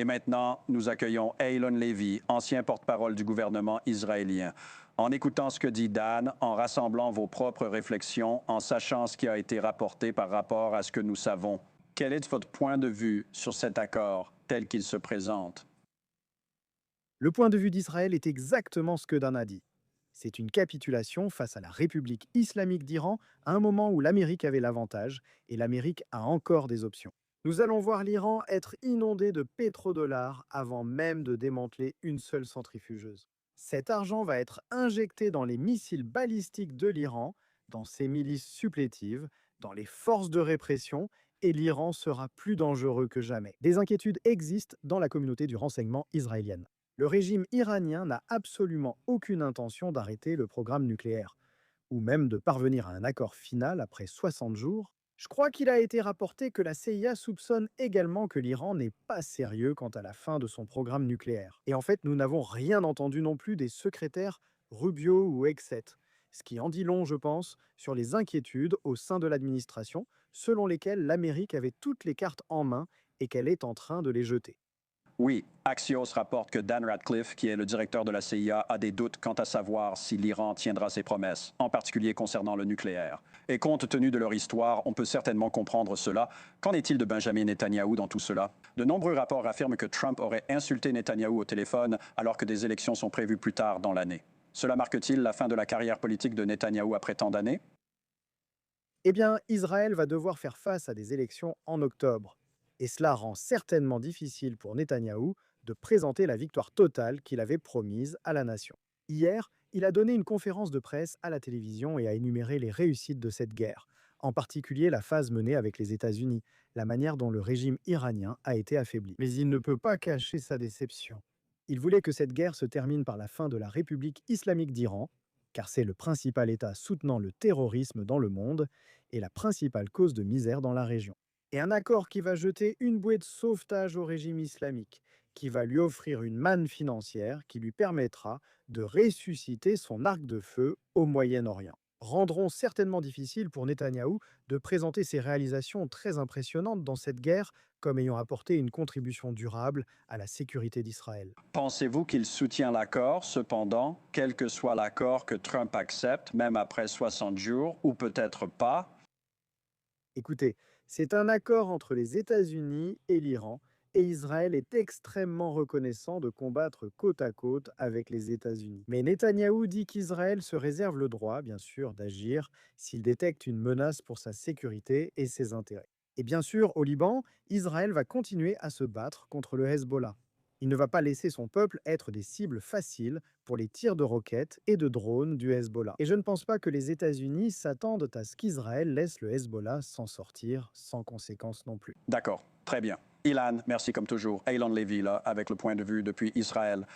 Et maintenant, nous accueillons Eylon Levy, ancien porte-parole du gouvernement israélien. En écoutant ce que dit Dan, en rassemblant vos propres réflexions, en sachant ce qui a été rapporté par rapport à ce que nous savons, quel est votre point de vue sur cet accord tel qu'il se présente? Le point de vue d'Israël est exactement ce que Dan a dit. C'est une capitulation face à la République islamique d'Iran à un moment où l'Amérique avait l'avantage et l'Amérique a encore des options. Nous allons voir l'Iran être inondé de pétrodollars avant même de démanteler une seule centrifugeuse. Cet argent va être injecté dans les missiles balistiques de l'Iran, dans ses milices supplétives, dans les forces de répression, et l'Iran sera plus dangereux que jamais. Des inquiétudes existent dans la communauté du renseignement israélienne. Le régime iranien n'a absolument aucune intention d'arrêter le programme nucléaire, ou même de parvenir à un accord final après 60 jours. Je crois qu'il a été rapporté que la CIA soupçonne également que l'Iran n'est pas sérieux quant à la fin de son programme nucléaire. Et en fait, nous n'avons rien entendu non plus des secrétaires Rubio ou Exet, ce qui en dit long, je pense, sur les inquiétudes au sein de l'administration, selon lesquelles l'Amérique avait toutes les cartes en main et qu'elle est en train de les jeter. Oui, Axios rapporte que Dan Ratcliffe, qui est le directeur de la CIA, a des doutes quant à savoir si l'Iran tiendra ses promesses, en particulier concernant le nucléaire. Et compte tenu de leur histoire, on peut certainement comprendre cela. Qu'en est-il de Benjamin Netanyahou dans tout cela? De nombreux rapports affirment que Trump aurait insulté Netanyahou au téléphone alors que des élections sont prévues plus tard dans l'année. Cela marque-t-il la fin de la carrière politique de Netanyahou après tant d'années? Eh bien, Israël va devoir faire face à des élections en octobre. Et cela rend certainement difficile pour Netanyahou de présenter la victoire totale qu'il avait promise à la nation. Hier, il a donné une conférence de presse à la télévision et a énuméré les réussites de cette guerre, en particulier la phase menée avec les États-Unis, la manière dont le régime iranien a été affaibli. Mais il ne peut pas cacher sa déception. Il voulait que cette guerre se termine par la fin de la République islamique d'Iran, car c'est le principal État soutenant le terrorisme dans le monde et la principale cause de misère dans la région. Et un accord qui va jeter une bouée de sauvetage au régime islamique, qui va lui offrir une manne financière qui lui permettra de ressusciter son arc de feu au Moyen-Orient. Rendront certainement difficile pour Netanyahou de présenter ses réalisations très impressionnantes dans cette guerre comme ayant apporté une contribution durable à la sécurité d'Israël. Pensez-vous qu'il soutient l'accord, cependant, quel que soit l'accord que Trump accepte, même après 60 jours, ou peut-être pas? Écoutez, c'est un accord entre les États-Unis et l'Iran, et Israël est extrêmement reconnaissant de combattre côte à côte avec les États-Unis. Mais Netanyahou dit qu'Israël se réserve le droit, bien sûr, d'agir s'il détecte une menace pour sa sécurité et ses intérêts. Et bien sûr, au Liban, Israël va continuer à se battre contre le Hezbollah. Il ne va pas laisser son peuple être des cibles faciles pour les tirs de roquettes et de drones du Hezbollah. Et je ne pense pas que les États-Unis s'attendent à ce qu'Israël laisse le Hezbollah s'en sortir sans conséquence non plus. D'accord, très bien. Ilan, merci comme toujours. Eylon Levy, là, avec le point de vue depuis Israël.